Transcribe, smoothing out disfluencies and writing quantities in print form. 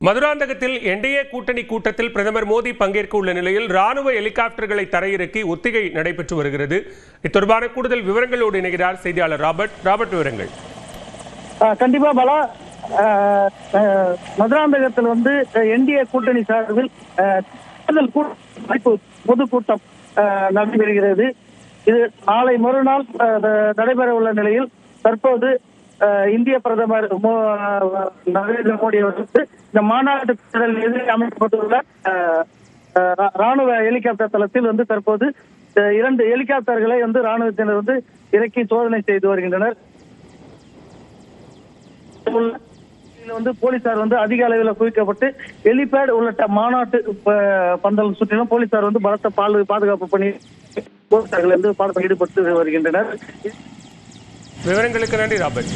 மதுராந்தகத்தில் NDA கூட்டணி கூட்டத்தில் பிரதமர் மோடி பங்கேற்க உள்ள நிலையில் ராணுவ ஹெலிகாப்டர்களை தரையிறக்கி ஒத்திகை நடைபெற்று வருகிறது. இது தொடர்பான கூடுதல் விவரங்களோடு இணைகிறார் செய்தியாளர் ராபர்ட். விவரங்கள் கண்டிப்பா பலா. மதுராந்தகத்தில் என்டிஏ கூட்டணி சார்பில் பொதுக்கூட்டம் நடைபெறுகிறது. இது நாளை மறுநாள் நடைபெற உள்ள நிலையில் தற்போது இந்திய பிரதமர் நரேந்திர மோடி அவர்களுக்கு இந்த மாநாட்டு திடல் எதிரே அமைக்கப்பட்டுள்ள ராணுவ ஹெலிகாப்டர் தளத்தில் தற்போது 2 ஹெலிகாப்டர்களை ராணுவத்தினர் இறக்கி சோதனை செய்து வருகின்றனர். போலீசார் அதிக அளவில் குவிக்கப்பட்டு ஹெலிபேட் உள்ளிட்ட மாநாட்டு பந்தல் சுற்றிலும் போலீசார் பலத்த பாதுகாப்பு பணி போலீசார்கள் பாடத்தில் ஈடுபட்டு வருகின்றனர். விவரங்களுக்கு நன்றி ராபர்ட்.